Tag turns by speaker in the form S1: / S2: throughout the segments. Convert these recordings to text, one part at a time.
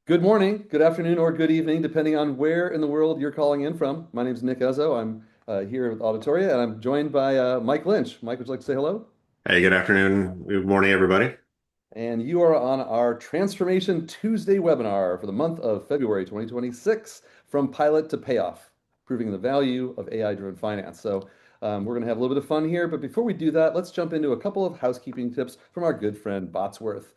S1: Good morning, good afternoon, or good evening, depending on where in the world you're calling in from. My name is Nick Ezzo. I'm here with Auditoria, and I'm joined by Mike Lynch. Mike, would you like to say hello?
S2: Hey, good afternoon, good morning, everybody.
S1: And you are on our Transformation Tuesday webinar for the month of February 2026, From Pilot to Payoff, Proving the Value of AI-Driven Finance. We're going to have a little bit of fun here, but before we do that, let's jump into a couple of housekeeping tips from our good friend Botsworth.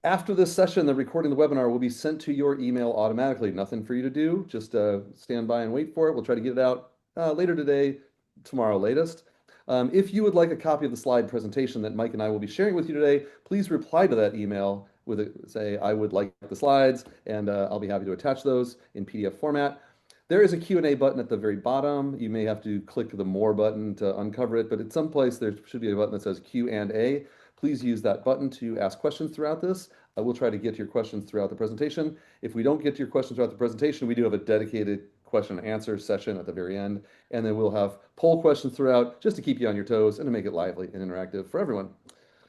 S1: After this session, the recording of the webinar will be sent to your email automatically. Nothing for you to do. Just stand by and wait for it. We'll try to get it out later today, tomorrow latest. If you would like a copy of the slide presentation that Mike and I will be sharing with you today, please reply to that email with say, I would like the slides, and I'll be happy to attach those in PDF format. There is a Q&A button at the very bottom. You may have to click the More button to uncover it, but at some place there should be a button that says Q&A. Please use that button to ask questions throughout this. We'll try to get to your questions throughout the presentation. If we don't get to your questions throughout the presentation, we do have a dedicated question and answer session at the very end. And then we'll have poll questions throughout just to keep you on your toes and to make it lively and interactive for everyone.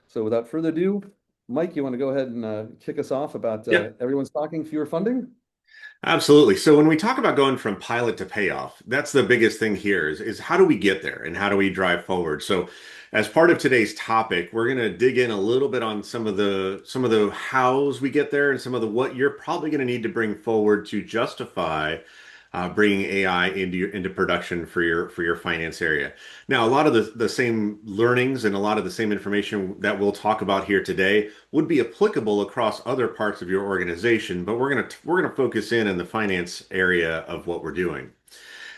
S1: So without further ado, Mike, you want to go ahead and kick us off about
S2: Yep,
S1: everyone's talking fewer funding?
S2: absolutely. So when we talk about going from pilot to payoff, that's the biggest thing here is how do we get there and how do we drive forward? So as part of today's topic, we're going to dig in a little bit on some of the hows we get there and some of the what you're probably going to need to bring forward to justify bringing AI into production for your finance area. Now, a lot of the same learnings and a lot of the same information that we'll talk about here today would be applicable across other parts of your organization, but we're gonna focus in on the finance area of what we're doing.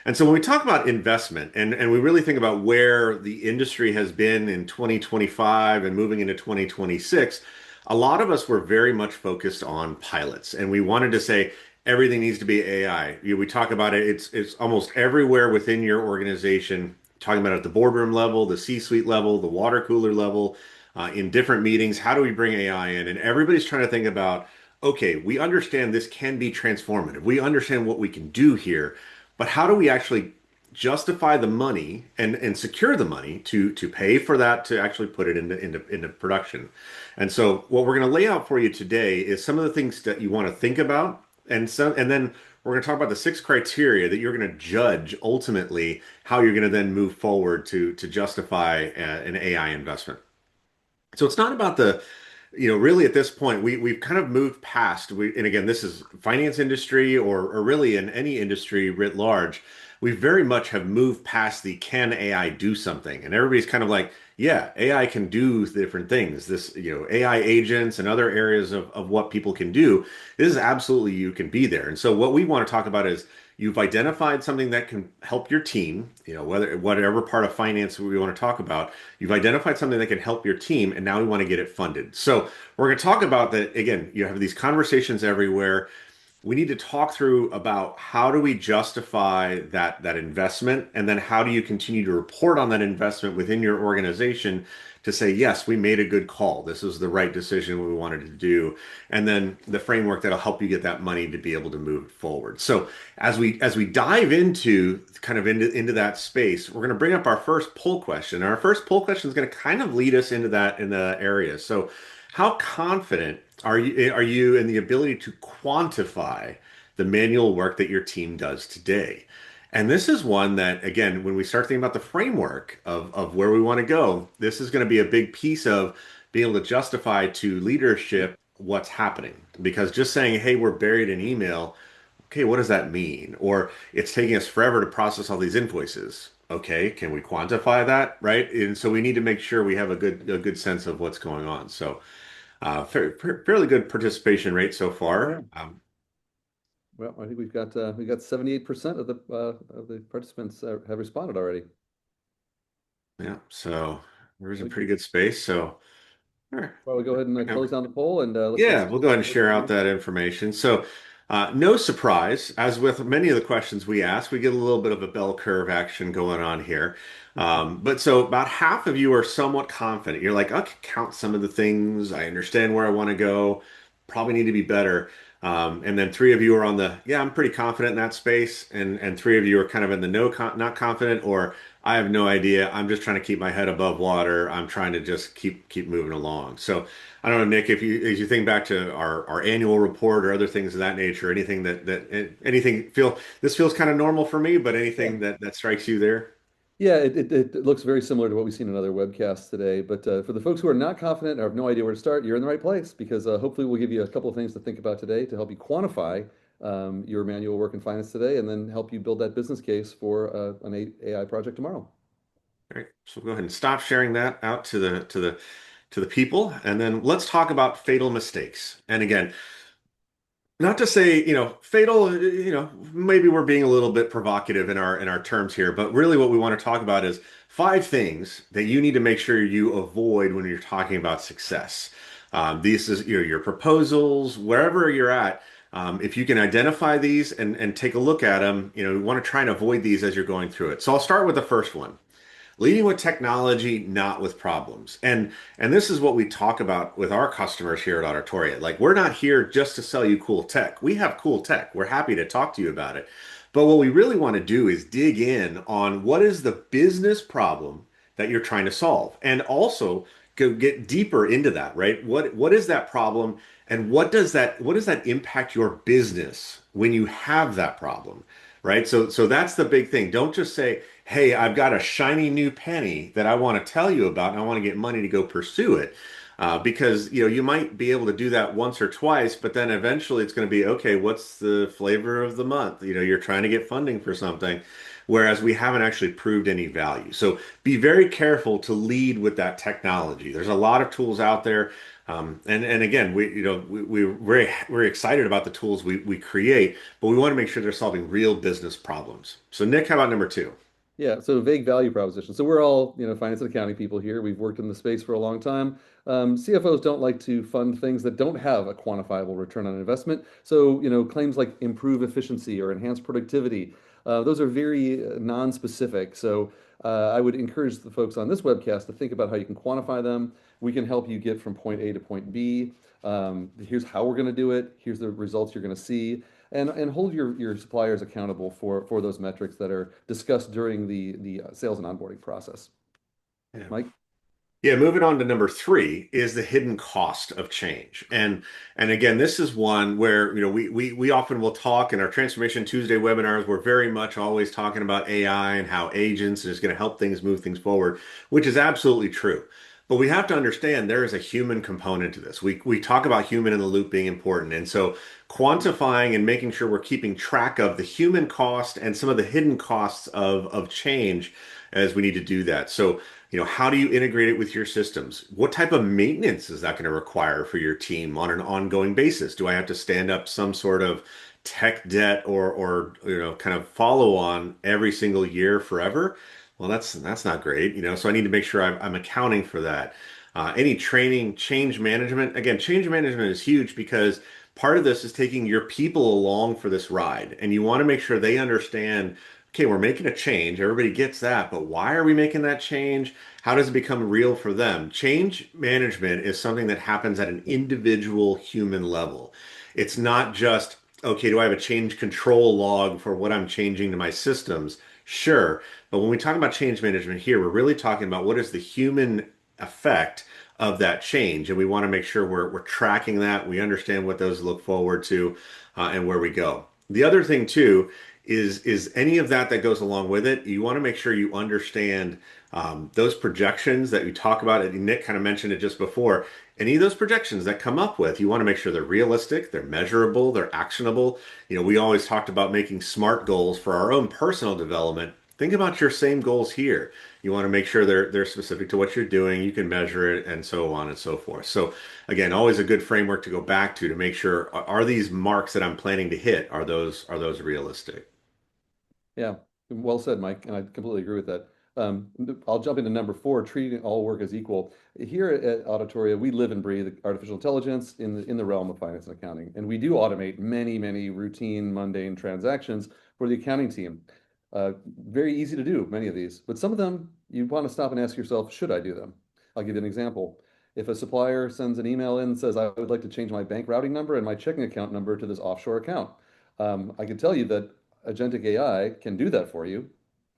S2: And so when we talk about investment and we really think about where the industry has been in 2025 and moving into 2026, a lot of us were very much focused on pilots and we wanted to say everything needs to be AI. We talk about it, it's almost everywhere within your organization, talking about it at the boardroom level, the C-suite level, the water cooler level, in different meetings. How do we bring AI in? And everybody's trying to think about, okay, we understand this can be transformative. We understand what we can do here, but how do we actually justify the money and secure the money to pay for that to actually put it into production? And so what we're going to lay out for you today is some of the things that you want to think about, and then we're going to talk about the six criteria that you're going to judge ultimately how you're going to then move forward to justify an AI investment. So it's not about really at this point, we've kind of moved past, and again, this is finance industry or really in any industry writ large. We very much have moved past the can AI do something? And everybody's kind of like, yeah, AI can do different things. AI agents and other areas of what people can do. This is absolutely, you can be there. And so what we want to talk about is you've identified something that can help your team, whatever part of finance we want to talk about. You've identified something that can help your team, and now we want to get it funded. So we're going to talk about that again. You have these conversations everywhere. We need to talk through about how do we justify that investment, and then how do you continue to report on that investment within your organization to say, yes, we made a good call. This is the right decision we wanted to do, and then the framework that'll help you get that money to be able to move forward. So as we dive into that space, we're going to bring up our first poll question. Our first poll question is going to kind of lead us into that in the area. So, how confident are you in the ability to quantify the manual work that your team does today? And this is one that, again, when we start thinking about the framework of where we want to go, this is going to be a big piece of being able to justify to leadership what's happening. Because just saying, hey, we're buried in email, okay, what does that mean? Or it's taking us forever to process all these invoices. Okay, can we quantify that, right? And so we need to make sure we have a good sense of what's going on. So fairly good participation rate so
S1: Oh,
S2: far.
S1: yeah. Well, I think we've got 78% of the participants have responded already.
S2: Yeah, so we're in
S1: We
S2: pretty
S1: can
S2: good space. So, all right.
S1: probably go ahead and close down the poll and let's
S2: Yeah,
S1: get
S2: we'll go ahead and
S1: started with
S2: share
S1: the
S2: out
S1: answer.
S2: that information. So, no surprise, as with many of the questions we ask, we get a little bit of a bell curve action going on here. But so about half of you are somewhat confident. You're like, I can count some of the things. I understand where I want to go. probably need to be better. And then three of you are on the, yeah, I'm pretty confident in that space. And three of you are kind of in the no, not confident, or I have no idea. I'm just trying to keep my head above water. I'm trying to just keep moving along. So I don't know, Nick, if you as you think back to our annual report or other things of that nature, anything anything this feels kind of normal for me, but
S1: Yeah.
S2: anything that strikes you there?
S1: Yeah, it looks very similar to what we've seen in other webcasts today. But for the folks who are not confident or have no idea where to start, you're in the right place because hopefully we'll give you a couple of things to think about today to help you quantify your manual work in finance today and then help you build that business case for an AI project tomorrow.
S2: All right, so go ahead and stop sharing that out to the people, and then let's talk about fatal mistakes. And again, not to say, fatal, maybe we're being a little bit provocative in our terms here, but really what we want to talk about is five things that you need to make sure you avoid when you're talking about success. These is your proposals, wherever you're at. If you can identify these and take a look at them, you want to try and avoid these as you're going through it. So I'll start with the first one. Leading with technology, not with problems. And this is what we talk about with our customers here at Auditoria. Like we're not here just to sell you cool tech. We have cool tech. We're happy to talk to you about it. But what we really want to do is dig in on what is the business problem that you're trying to solve and also go get deeper into that, right? What is that problem and what does that impact your business when you have that problem? Right? So that's the big thing. Don't just say, "Hey, I've got a shiny new penny that I want to tell you about, and I want to get money to go pursue it." Because you might be able to do that once or twice, but then eventually it's going to be, okay, what's the flavor of the month? You're trying to get funding for something, whereas we haven't actually proved any value. So be very careful to lead with that technology. There's a lot of tools out there. And again, we're very excited about the tools we create, but we want to make sure they're solving real business problems. So Nick, how about number two?
S1: Yeah, so vague value proposition. So we're all, finance and accounting people here. We've worked in the space for a long time. CFOs don't like to fund things that don't have a quantifiable return on investment. So, claims like improve efficiency or enhance productivity, those are very non-specific. So I would encourage the folks on this webcast to think about how you can quantify them. We can help you get from point A to point B. Here's how we're going to do it. Here's the results you're going to see and hold your suppliers accountable for those metrics that are discussed during the sales and onboarding process.
S2: Yeah.
S1: Mike?
S2: Yeah, moving on to number three is the hidden cost of change. And again, this is one where we often will talk in our Transformation Tuesday webinars. We're very much always talking about AI and how agents is going to help things move things forward, which is absolutely true. But we have to understand there is a human component to this. We talk about human in the loop being important. And so quantifying and making sure we're keeping track of the human cost and some of the hidden costs of change as we need to do that. So how do you integrate it with your systems? What type of maintenance is that going to require for your team on an ongoing basis? Do I have to stand up some sort of tech debt or kind of follow on every single year forever? Well, that's not great, so I need to make sure I'm accounting for that. Any training, change management. Again, change management is huge because part of this is taking your people along for this ride, and you want to make sure they understand, okay, we're making a change. Everybody gets that, but why are we making that change? How does it become real for them? Change management is something that happens at an individual human level. It's not just, okay, do I have a change control log for what I'm changing to my systems? Sure. But when we talk about change management here, we're really talking about what is the human effect of that change. And we want to make sure we're tracking that. We understand what those look forward to and where we go. The other thing too is any of that goes along with it. You want to make sure you understand those projections that you talk about. And Nick kind of mentioned it just before. Any of those projections that come up with, you want to make sure they're realistic, they're measurable, they're actionable. We always talked about making SMART goals for our own personal development. Think about your same goals here. You want to make sure they're specific to what you're doing, you can measure it, and so on and so forth. So again, always a good framework to go back to make sure are these marks that I'm planning to hit, are those realistic?
S1: Yeah, well said, Mike, and I completely agree with that. I'll jump into number four, treating all work as equal. Here at Auditoria, we live and breathe artificial intelligence in the realm of finance and accounting, and we do automate many, many routine, mundane transactions for the accounting team. Very easy to do, many of these, but some of them you want to stop and ask yourself, should I do them? I'll give you an example. If a supplier sends an email in and says, I would like to change my bank routing number and my checking account number to this offshore account, I can tell you that agentic AI can do that for you,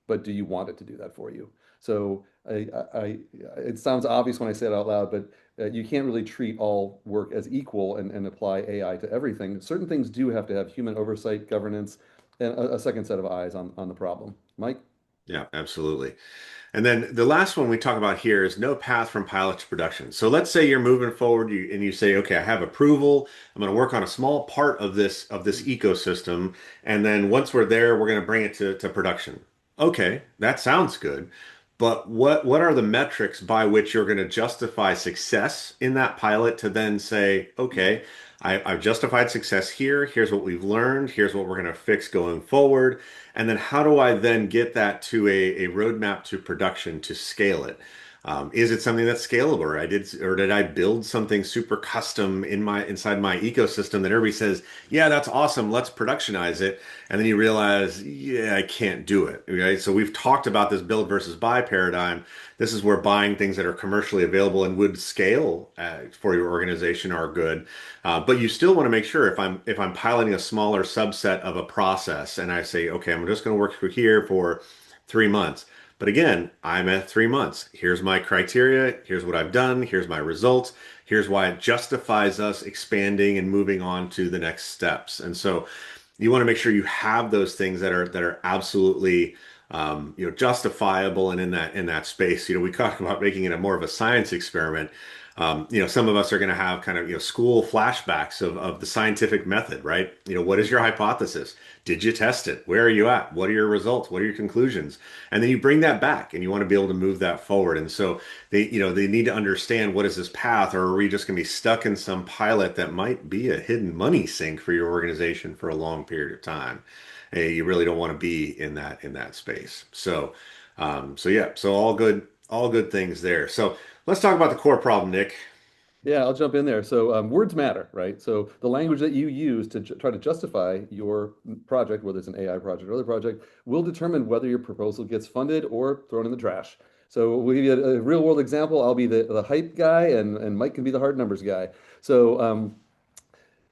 S1: but do you want it to do that for you? So it sounds obvious when I say it out loud, but you can't really treat all work as equal and apply AI to everything. Certain things do have to have human oversight, governance, and a second set of eyes on the problem. Mike?
S2: Yeah, absolutely. And then the last one we talk about here is no path from pilot to production. So let's say you're moving forward and you say, okay, I have approval. I'm going to work on a small part of this ecosystem, and then once we're there, we're going to bring it to production. Okay, that sounds good. But what are the metrics by which you're going to justify success in that pilot to then say, okay, I've justified success here. Here's what we've learned. Here's what we're going to fix going forward. And then how do I then get that to a roadmap to production to scale it? Is it something that's scalable, or did I build something super custom inside my ecosystem that everybody says, yeah, that's awesome, let's productionize it, and then you realize, yeah, I can't do it. Right? So we've talked about this build versus buy paradigm. This is where buying things that are commercially available and would scale for your organization are good, but you still want to make sure if I'm piloting a smaller subset of a process and I say, okay, I'm just going to work through here for 3 months. But again, I'm at 3 months. Here's my criteria. Here's what I've done. Here's my results. Here's why it justifies us expanding and moving on to the next steps. And so you want to make sure you have those things that are absolutely justifiable and in that space. We talk about making it a more of a science experiment. Some of us are going to have kind of school flashbacks of the scientific method, right? What is your hypothesis? Did you test it? Where are you at? What are your results? What are your conclusions? And then you bring that back, and you want to be able to move that forward. And so they need to understand, what is this path, or are we just going to be stuck in some pilot that might be a hidden money sink for your organization for a long period of time? You really don't want to be in that space. So yeah, so all good things there. So let's talk about the core problem, Nick.
S1: Yeah, I'll jump in there. So words matter, right? So the language that you use to try to justify your project, whether it's an AI project or other project, will determine whether your proposal gets funded or thrown in the trash. So we'll give you a real world example. I'll be the hype guy, and Mike can be the hard numbers guy. So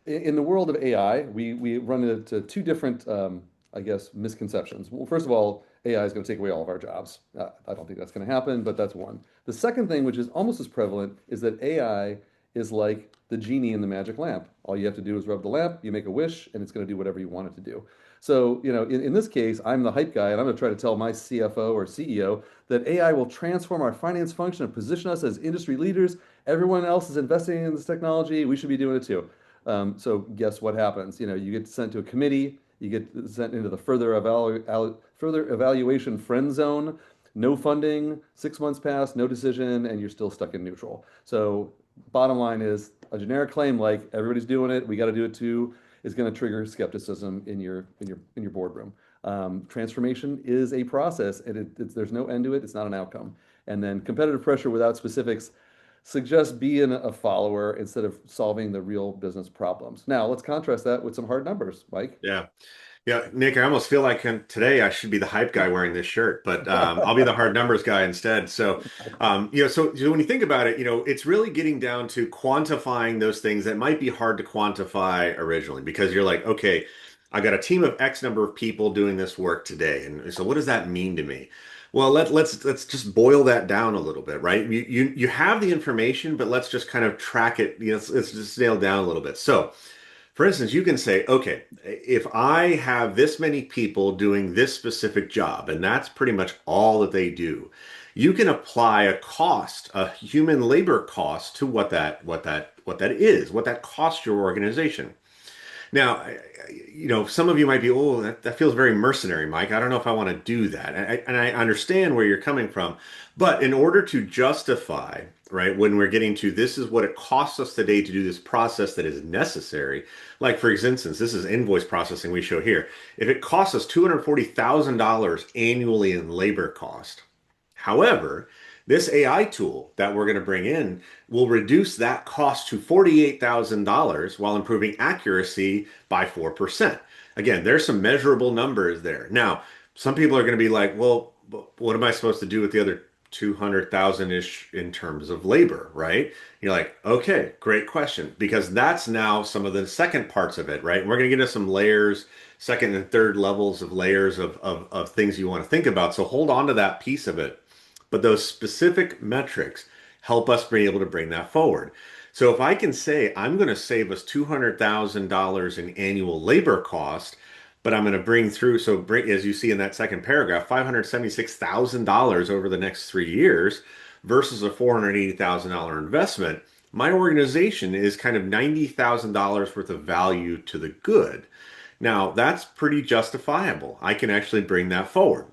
S1: in the world of AI, we run into two different, I guess, misconceptions. Well, first of all, AI is going to take away all of our jobs. I don't think that's going to happen, but that's one. The second thing, which is almost as prevalent, is that AI is like the genie in the magic lamp. All you have to do is rub the lamp, you make a wish, and it's going to do whatever you want it to do. So, in this case, I'm the hype guy, and I'm going to try to tell my CFO or CEO that AI will transform our finance function and position us as industry leaders. Everyone else is investing in this technology. We should be doing it too. So guess what happens? You get sent to a committee, you get sent into the further evaluation friend zone, no funding, 6 months pass, no decision, and you're still stuck in neutral. So bottom line is a generic claim like everybody's doing it, we got to do it too, is going to trigger skepticism in your boardroom. Transformation is a process, and there's no end to it. It's not an outcome. And then competitive pressure without specifics suggest being a follower instead of solving the real business problems. Now, let's contrast that with some hard numbers, Mike.
S2: Yeah. Yeah, Nick, I almost feel like today I should be the hype guy wearing this shirt, but I'll be the hard numbers guy instead. So when you think about it, it's really getting down to quantifying those things that might be hard to quantify originally, because you're like, okay, I got a team of X number of people doing this work today, and so what does that mean to me? Well, let's just boil that down a little bit, right? You have the information, but let's just kind of track it. Let's just nail down a little bit. So. For instance, you can say, okay, if I have this many people doing this specific job, and that's pretty much all that they do, you can apply a cost, a human labor cost to what that costs your organization. Now, some of you might be, oh, that feels very mercenary, Mike. I don't know if I want to do that. And I understand where you're coming from. But in order to justify, right, when we're getting to this is what it costs us today to do this process that is necessary, like for instance, this is invoice processing we show here. If it costs us $240,000 annually in labor cost, however, this AI tool that we're going to bring in will reduce that cost to $48,000 while improving accuracy by 4%. Again, there's some measurable numbers there. Now, some people are going to be like, well, what am I supposed to do with the other 200,000-ish in terms of labor, right? You're like, okay, great question, because that's now some of the second parts of it, right? And we're going to get into some layers, second and third levels of layers of things you want to think about. So hold on to that piece of it. But those specific metrics help us be able to bring that forward. So if I can say I'm going to save us $200,000 in annual labor cost, but I'm going to bring through, so bring, as you see in that second paragraph, $576,000 over the next 3 years versus a $480,000 investment. My organization is kind of $90,000 worth of value to the good. Now, that's pretty justifiable. I can actually bring that forward.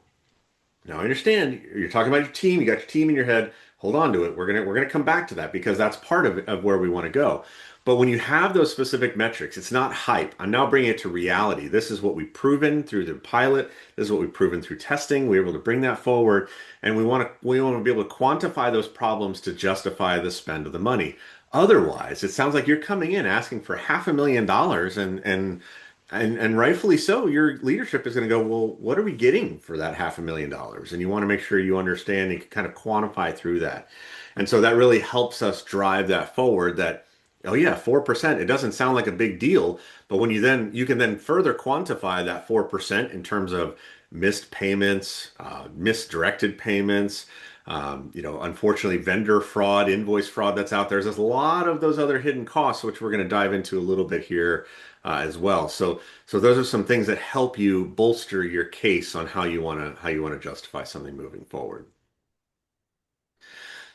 S2: Now I understand you're talking about your team. You got your team in your head. Hold on to it. We're gonna come back to that because that's part of where we want to go. But when you have those specific metrics, it's not hype. I'm now bringing it to reality. This is what we've proven through the pilot. This is what we've proven through testing. We're able to bring that forward, and we want to be able to quantify those problems to justify the spend of the money. Otherwise, it sounds like you're coming in asking for $500,000 and rightfully so, your leadership is going to go, well, what are we getting for that $500,000? And you want to make sure you understand and can kind of quantify through that. And so that really helps us drive that forward that, oh yeah, 4%, it doesn't sound like a big deal, but when you can then further quantify that 4% in terms of missed payments, misdirected payments, unfortunately, vendor fraud, invoice fraud that's out there. There's a lot of those other hidden costs, which we're going to dive into a little bit here as well. So those are some things that help you bolster your case on how you want to justify something moving forward.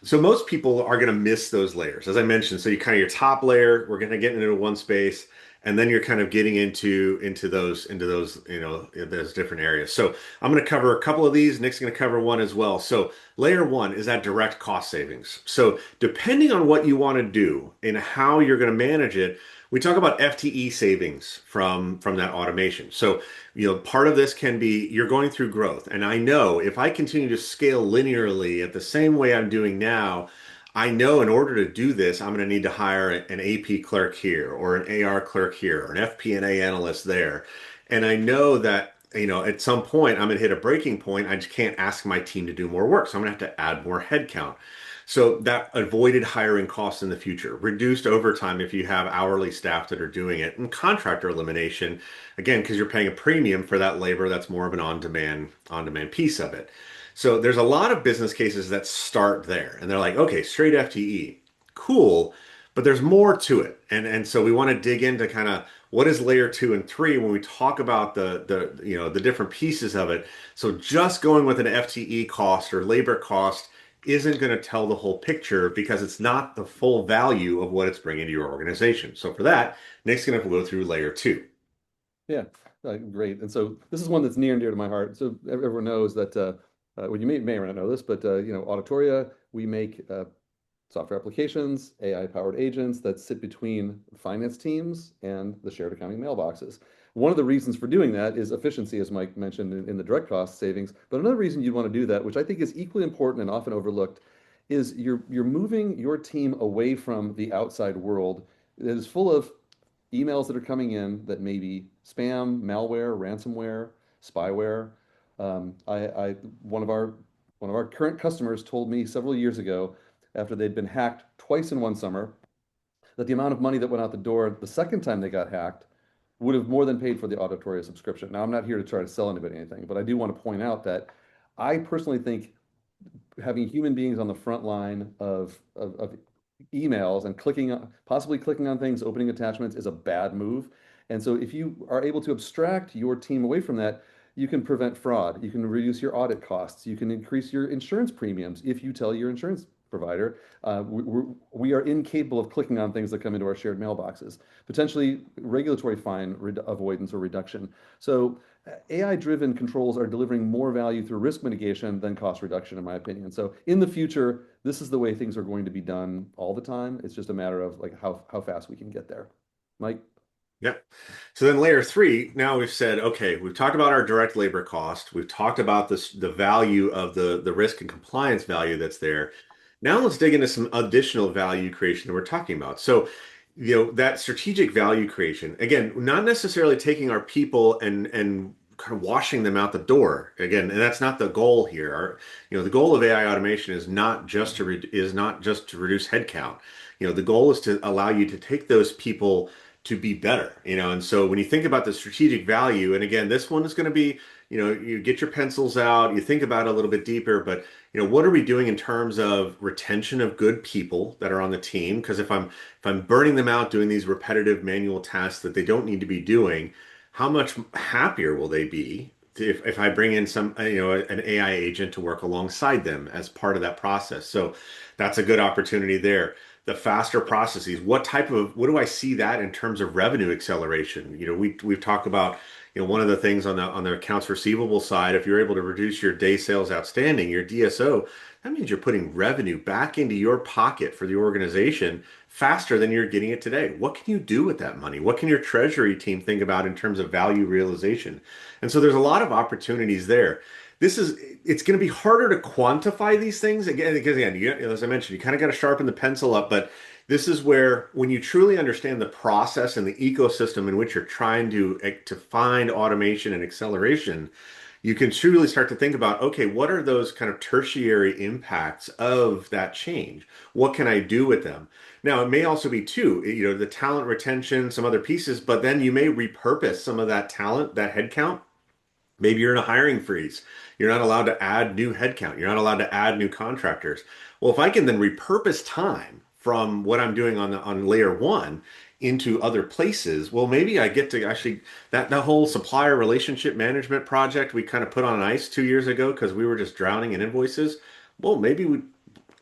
S2: So most people are going to miss those layers, as I mentioned. So you kind of your top layer, we're going to get into one space, and then you're kind of getting into those those different areas. So I'm going to cover a couple of these. Nick's going to cover one as well. So layer one is that direct cost savings. So depending on what you want to do and how you're going to manage it, we talk about FTE savings from that automation. So part of this can be you're going through growth. And I know if I continue to scale linearly at the same way I'm doing now, I know in order to do this, I'm going to need to hire an AP clerk here or an AR clerk here or an FP&A analyst there. And I know that, at some point I'm going to hit a breaking point. I just can't ask my team to do more work. So I'm going to have to add more headcount. So that avoided hiring costs in the future, reduced overtime if you have hourly staff that are doing it, and contractor elimination, again, because you're paying a premium for that labor, that's more of an on-demand piece of it. So there's a lot of business cases that start there, and they're like, okay, straight FTE, cool, but there's more to it, and so we want to dig into kind of what is layer two and three when we talk about the different pieces of it. So just going with an FTE cost or labor cost isn't going to tell the whole picture because it's not the full value of what it's bringing to your organization. So for that, Nick's going to go through layer two.
S1: Yeah, great. And so this is one that's near and dear to my heart. So everyone knows that, well, you may or may not know this, but Auditoria, we make software applications, AI-powered agents that sit between finance teams and the shared accounting mailboxes. One of the reasons for doing that is efficiency, as Mike mentioned in the direct cost savings. But another reason you'd want to do that, which I think is equally important and often overlooked, is you're moving your team away from the outside world that is full of emails that are coming in that may be spam, malware, ransomware, spyware. One of our current customers told me several years ago, after they'd been hacked twice in one summer, that the amount of money that went out the door the second time they got hacked would have more than paid for the Auditoria subscription. Now, I'm not here to try to sell anybody anything, but I do want to point out that I personally think having human beings on the front line of emails and possibly clicking on things, opening attachments is a bad move. And so if you are able to abstract your team away from that, you can prevent fraud. You can reduce your audit costs. You can increase your insurance premiums if you tell your insurance provider, we are incapable of clicking on things that come into our shared mailboxes, potentially regulatory fine avoidance or reduction. So AI-driven controls are delivering more value through risk mitigation than cost reduction, in my opinion. So in the future, this is the way things are going to be done all the time. It's just a matter of like how fast we can get there. Mike?
S2: Yep. So then layer three, now we've said, okay, we've talked about our direct labor cost. We've talked about the value of the risk and compliance value that's there. Now let's dig into some additional value creation that we're talking about. So, that strategic value creation, again, not necessarily taking our people and kind of washing them out the door again. And that's not the goal here. The goal of AI automation is not just to reduce headcount. The goal is to allow you to take those people to be better. And so when you think about the strategic value, and again, this one is going to be, you get your pencils out, you think about it a little bit deeper, but what are we doing in terms of retention of good people that are on the team? Because if I'm burning them out doing these repetitive manual tasks that they don't need to be doing, how much happier will they be if I bring in an AI agent to work alongside them as part of that process? So that's a good opportunity there. The faster processes, what do I see that in terms of revenue acceleration? We've talked about, one of the things on the accounts receivable side, if you're able to reduce your day sales outstanding, your DSO, that means you're putting revenue back into your pocket for the organization faster than you're getting it today. What can you do with that money? What can your treasury team think about in terms of value realization? And so there's a lot of opportunities there. It's going to be harder to quantify these things again, because again, as I mentioned, you kind of got to sharpen the pencil up, but this is where when you truly understand the process and the ecosystem in which you're trying to find automation and acceleration, you can truly start to think about, okay, what are those kind of tertiary impacts of that change? What can I do with them? Now, it may also be too, the talent retention, some other pieces, but then you may repurpose some of that talent, that headcount. Maybe you're in a hiring freeze. You're not allowed to add new headcount. You're not allowed to add new contractors. Well, if I can then repurpose time from what I'm doing on layer one into other places, well, maybe I get to actually that whole supplier relationship management project we kind of put on ice 2 years ago because we were just drowning in invoices. Well, maybe we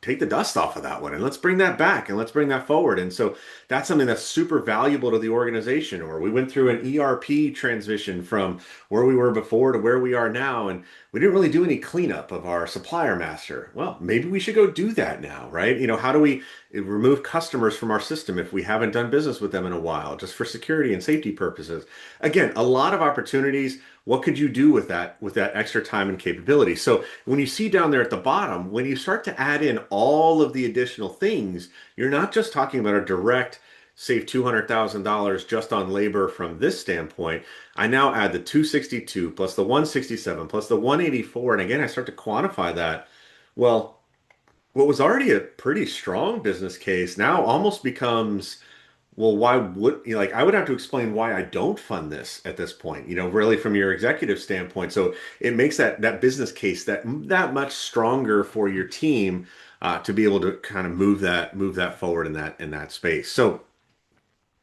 S2: take the dust off of that one and let's bring that back and let's bring that forward. And so that's something that's super valuable to the organization. Or we went through an ERP transition from where we were before to where we are now, and we didn't really do any cleanup of our supplier master. Well, maybe we should go do that now, right? How do we remove customers from our system if we haven't done business with them in a while, just for security and safety purposes? Again, a lot of opportunities. What could you do with that extra time and capability? So when you see down there at the bottom, when you start to add in all of the additional things, you're not just talking about a direct save $200,000 just on labor from this standpoint. I now add the 262 plus the 167 plus the 184. And again, I start to quantify that. Well, what was already a pretty strong business case now almost becomes, well, why would like I would have to explain why I don't fund this at this point, really from your executive standpoint. So it makes that business case that much stronger for your team to be able to kind of move that forward in that space. So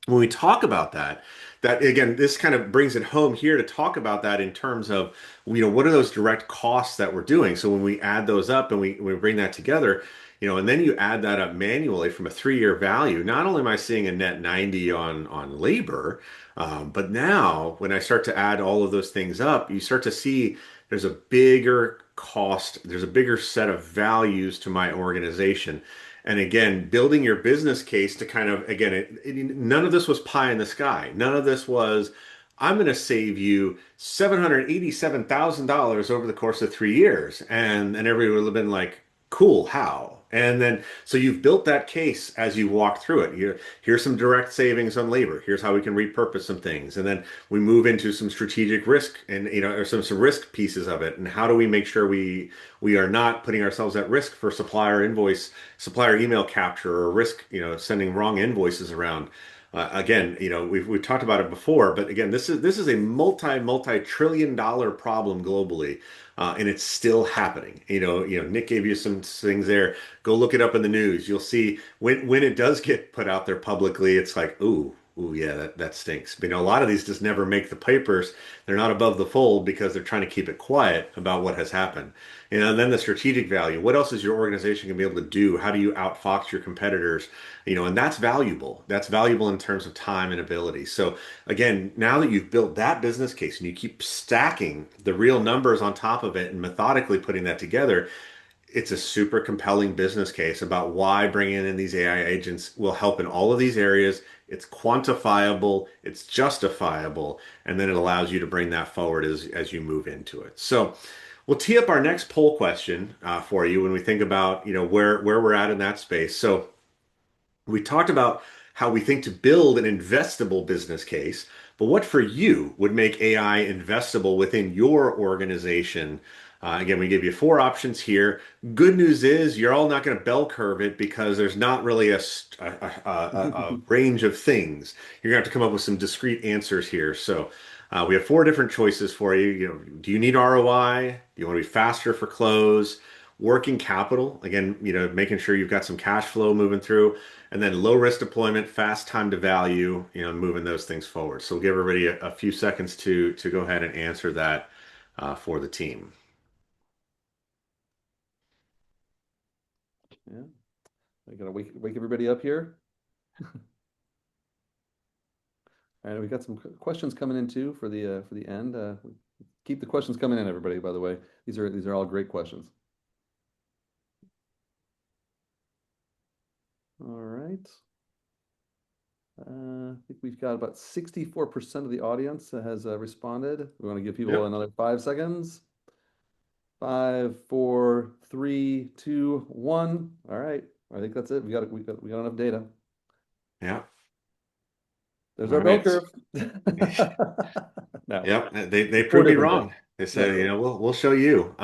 S2: when we talk about that again, this kind of brings it home here to talk about that in terms of, what are those direct costs that we're doing? So when we add those up and we bring that together, and then you add that up manually from a 3-year value, not only am I seeing a net 90 on labor, but now when I start to add all of those things up, you start to see there's a bigger cost, there's a bigger set of values to my organization. And again, building your business case to kind of, again, none of this was pie in the sky. None of this was, I'm going to save you $787,000 over the course of 3 years. And everyone would have been like, cool, how? And then, so you've built that case as you walk through it. Here's some direct savings on labor. Here's how we can repurpose some things. And then we move into some strategic risk and, or some risk pieces of it. And how do we make sure we are not putting ourselves at risk for supplier email capture or risk, sending wrong invoices around. Again, we've talked about it before, but again, this is a multi-trillion-dollar problem globally, and it's still happening. Nick gave you some things there. Go look it up in the news. You'll see when it does get put out there publicly, it's like, ooh, yeah, that stinks. But, a lot of these just never make the papers. They're not above the fold because they're trying to keep it quiet about what has happened. And then the strategic value. What else is your organization going to be able to do? How do you outfox your competitors? And that's valuable. That's valuable in terms of time and ability. So again, now that you've built that business case and you keep stacking the real numbers on top of it and methodically putting that together, it's a super compelling business case about why bringing in these AI agents will help in all of these areas. It's quantifiable, it's justifiable, and then it allows you to bring that forward as you move into it. So we'll tee up our next poll question for you when we think about where we're at in that space. So we talked about how we think to build an investable business case, but what for you would make AI investable within your organization? Again, we give you four options here. Good news is you're all not going to bell curve it because there's not really a range of things. You're going to have to come up with some discrete answers here. So we have four different choices for you. You know, do you need ROI? Do you want to be faster for close? Working capital, again, making sure you've got some cash flow moving through, and then low risk deployment, fast time to value, moving those things forward. So we'll give everybody a few seconds to go ahead and answer that for the team.
S1: Yeah, I gotta wake everybody up here. All right, we got some questions coming in too for the end. Keep the questions coming in, everybody. By the way, these are all great questions. All right. I think we've got about 64% of the audience has responded. We want to give people
S2: Yep.
S1: another 5 seconds. Five, four, three, two, one. All right. I think that's it. We got enough data.
S2: Yeah.
S1: There's
S2: All
S1: our bell
S2: right.
S1: curve. No,
S2: Yep. They
S1: four
S2: proved me
S1: different
S2: wrong.
S1: things.
S2: They
S1: Yeah.
S2: said, we'll show you.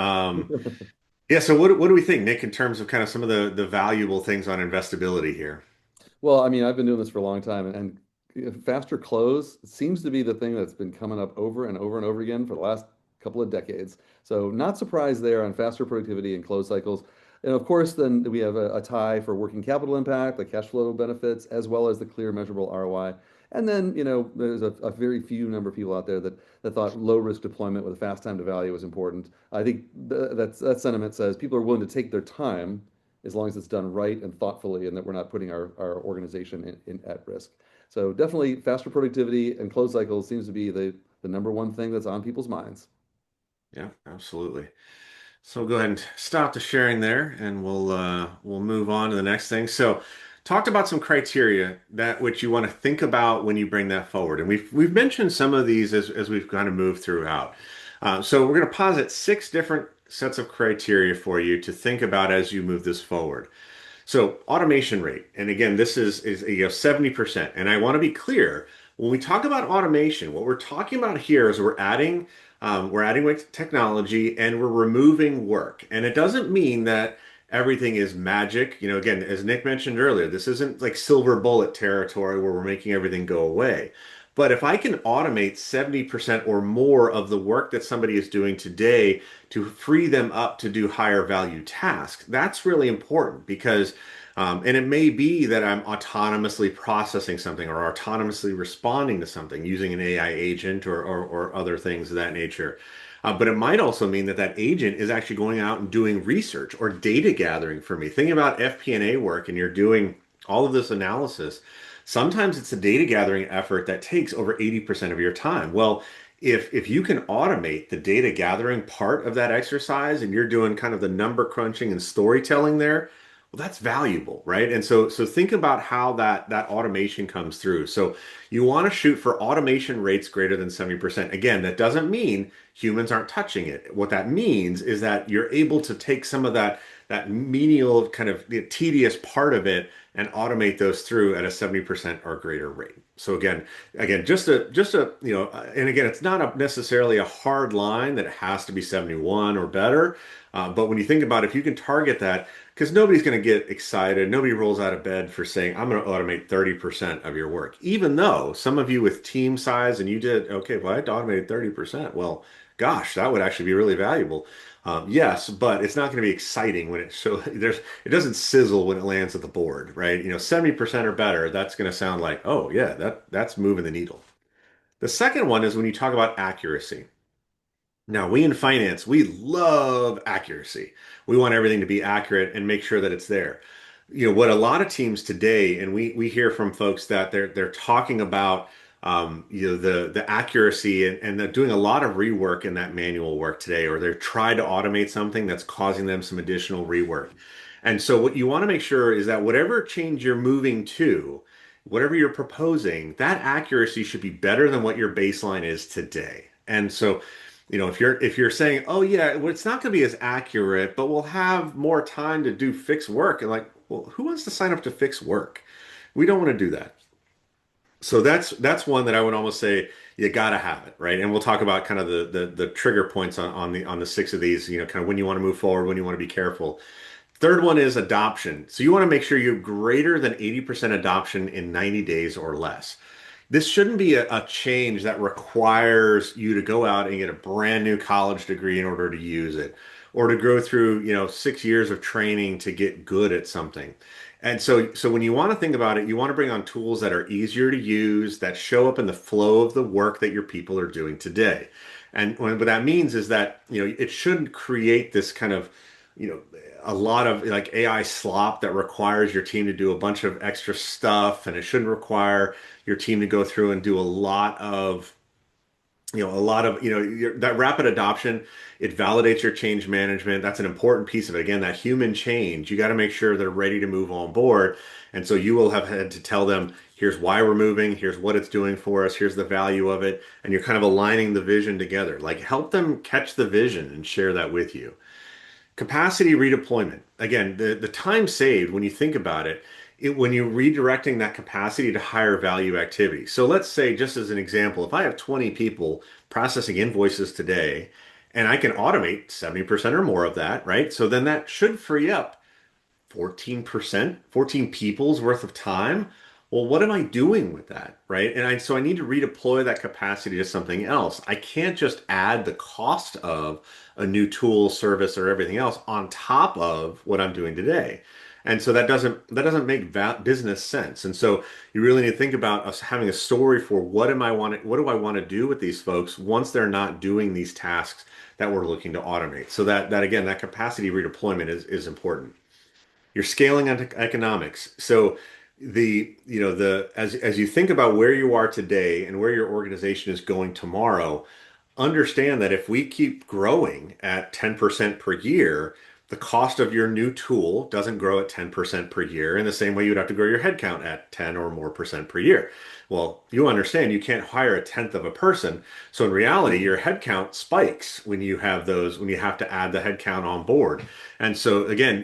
S2: Yeah. So what do we think, Nick, in terms of kind of some of the valuable things on investability here?
S1: Well, I mean, I've been doing this for a long time, and faster close seems to be the thing that's been coming up over and over and over again for the last couple of decades. So, not surprised there on faster productivity and close cycles. And of course, then we have a tie for working capital impact, the cash flow benefits, as well as the clear measurable ROI. And then, there's a very few number of people out there that thought low risk deployment with a fast time to value was important. I think that sentiment says people are willing to take their time as long as it's done right and thoughtfully and that we're not putting our organization at risk. So definitely faster productivity and close cycles seems to be the number one thing that's on people's minds.
S2: Yeah, absolutely. So we'll go ahead and stop the sharing there and we'll move on to the next thing. So talked about some criteria that which you want to think about when you bring that forward. And we've mentioned some of these as we've kind of moved throughout. So we're going to posit six different sets of criteria for you to think about as you move this forward. So automation rate, and again, this is 70%. And I want to be clear, when we talk about automation, what we're talking about here is we're adding with technology and we're removing work. And it doesn't mean that everything is magic. Again, as Nick mentioned earlier, this isn't like silver bullet territory where we're making everything go away. But if I can automate 70% or more of the work that somebody is doing today to free them up to do higher value tasks, that's really important because, and it may be that I'm autonomously processing something or autonomously responding to something using an AI agent or other things of that nature. But it might also mean that that agent is actually going out and doing research or data gathering for me. Thinking about FP&A work and you're doing all of this analysis. Sometimes it's a data gathering effort that takes over 80% of your time. Well, if you can automate the data gathering part of that exercise and you're doing kind of the number crunching and storytelling there, well, that's valuable, right? And so think about how that automation comes through. So you want to shoot for automation rates greater than 70%. Again, that doesn't mean humans aren't touching it. What that means is that you're able to take some of that menial kind of the tedious part of it and automate those through at a 70% or greater rate. So again, just a and again, it's not necessarily a hard line that it has to be 71 or better. But when you think about it, if you can target that, because nobody's going to get excited, nobody rolls out of bed for saying, I'm going to automate 30% of your work, even though some of you with team size and you did, okay, well, I automated 30%. Well, gosh, that would actually be really valuable. Yes, but it's not going to be exciting when it doesn't sizzle when it lands at the board, right? 70% or better, that's going to sound like, oh yeah, that's moving the needle. The second one is when you talk about accuracy. Now, we in finance, we love accuracy. We want everything to be accurate and make sure that it's there. What a lot of teams today, and we hear from folks that they're talking about the accuracy and they're doing a lot of rework in that manual work today, or they're trying to automate something that's causing them some additional rework. And so what you want to make sure is that whatever change you're moving to, whatever you're proposing, that accuracy should be better than what your baseline is today. And so if you're saying, oh yeah, well, it's not going to be as accurate, but we'll have more time to do fixed work, and like, well, who wants to sign up to fix work? We don't want to do that. So that's one that I would almost say, You gotta have it, right? And we'll talk about kind of the trigger points on the six of these, kind of when you want to move forward, when you want to be careful. Third one is adoption. So you want to make sure you're greater than 80% adoption in 90 days or less. This shouldn't be a change that requires you to go out and get a brand new college degree in order to use it, or to go through, 6 years of training to get good at something. And so when you want to think about it, you want to bring on tools that are easier to use, that show up in the flow of the work that your people are doing today. And what that means is that, it shouldn't create this kind of, you know, a lot of like AI slop that requires your team to do a bunch of extra stuff, and it shouldn't require your team to go through and do that rapid adoption. It validates your change management. That's an important piece of it. Again, that human change, you got to make sure they're ready to move on board. And so you will have had to tell them, here's why we're moving, here's what it's doing for us, here's the value of it. And you're kind of aligning the vision together. Like help them catch the vision and share that with you. Capacity redeployment. Again, the time saved when you think about it, when you're redirecting that capacity to higher value activity. So let's say, just as an example, if I have 20 people processing invoices today, and I can automate 70% or more of that, right? So then that should free up 14%, 14 people's worth of time. Well, what am I doing with that, right? So I need to redeploy that capacity to something else. I can't just add the cost of a new tool, service, or everything else on top of what I'm doing today. And so that doesn't make business sense. And so you really need to think about us having a story for what do I want to do with these folks once they're not doing these tasks that we're looking to automate. So that again, that capacity redeployment is important. You're scaling on economics. So as you think about where you are today and where your organization is going tomorrow, understand that if we keep growing at 10% per year, the cost of your new tool doesn't grow at 10% per year in the same way you'd have to grow your headcount at 10 or more percent per year. Well, you understand you can't hire a tenth of a person. So in reality, your headcount spikes when you have when you have to add the headcount on board. And so again,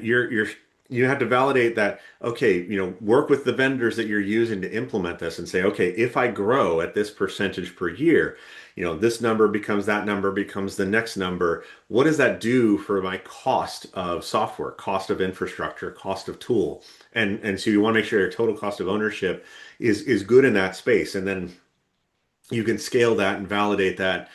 S2: you have to validate that, okay, work with the vendors that you're using to implement this and say, okay, if I grow at this percentage per year, this number becomes that number becomes the next number. What does that do for my cost of software, cost of infrastructure, cost of tool? And so you want to make sure your total cost of ownership is good in that space. And then you can scale that and validate that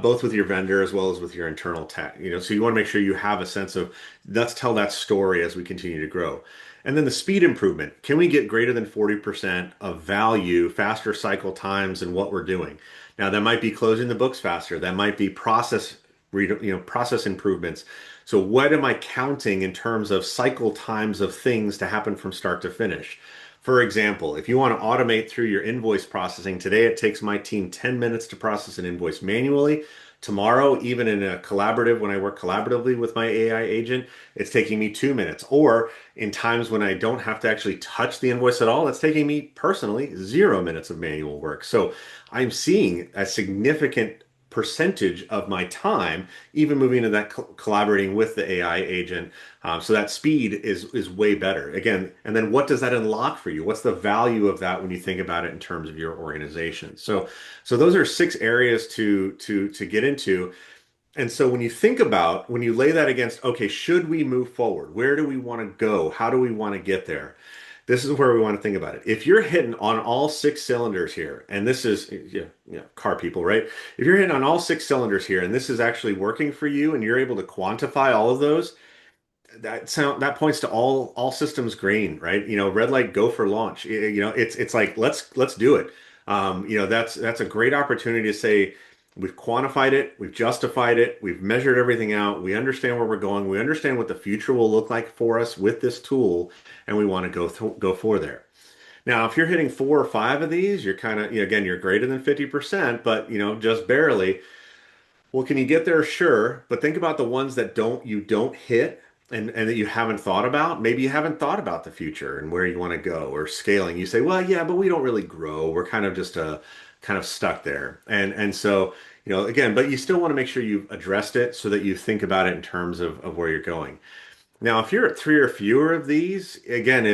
S2: both with your vendor as well as with your internal tech. So you want to make sure you have a sense of let's tell that story as we continue to grow. And then the speed improvement. Can we get greater than 40% of value, faster cycle times in what we're doing? Now that might be closing the books faster. That might be process improvements. So what am I counting in terms of cycle times of things to happen from start to finish? For example, if you want to automate through your invoice processing, today it takes my team 10 minutes to process an invoice manually. Tomorrow, even in a collaborative, when I work collaboratively with my AI agent, it's taking me 2 minutes. Or in times when I don't have to actually touch the invoice at all, it's taking me personally 0 minutes of manual work. So I'm seeing a significant percentage of my time, even moving into that collaborating with the AI agent. So that speed is way better. Again, and then what does that unlock for you? What's the value of that when you think about it in terms of your organization? So those are six areas to get into. And so when you lay that against, okay, should we move forward? Where do we want to go? How do we want to get there? This is where we want to think about it. If you're hitting on all six cylinders here, and this is, car people, right? If you're hitting on all six cylinders here, and this is actually working for you, and you're able to quantify all of those, that points to all systems green, right? Red light, go for launch. It's like let's do it. That's a great opportunity to say we've quantified it, we've justified it, we've measured everything out, we understand where we're going, we understand what the future will look like for us with this tool, and we want to go for there. Now, if you're hitting four or five of these, you're kind of, again, you're greater than 50%, but just barely. Well, can you get there? Sure. But think about the ones that you don't hit and that you haven't thought about. Maybe you haven't thought about the future and where you want to go or scaling. You say, well, yeah, but we don't really grow. We're kind of just kind of stuck there. And so, again, but you still want to make sure you've addressed it so that you think about it in terms of where you're going. Now, if you're at three or fewer of these, again,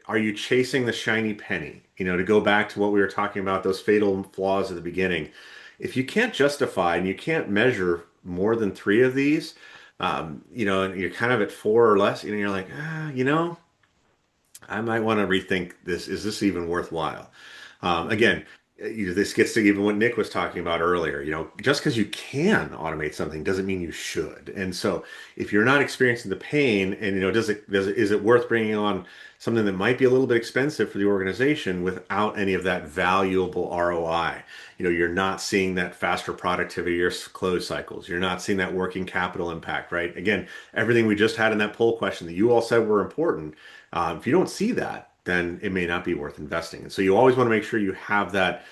S2: are you chasing the shiny penny? to go back to what we were talking about, those fatal flaws at the beginning. If you can't justify and you can't measure more than three of these, and you're kind of at four or less, you're like, I might want to rethink this. Is this even worthwhile?
S1: Mhm.
S2: Again, this gets to even what Nick was talking about earlier. Just because you can automate something doesn't mean you should. And so, if you're not experiencing the pain, and is it worth bringing on something that might be a little bit expensive for the organization without any of that valuable ROI? You're not seeing that faster productivity or close cycles. You're not seeing that working capital impact, right? Again, everything we just had in that poll question that you all said were important. If you don't see that, then it may not be worth investing. And so you always want to make sure you have that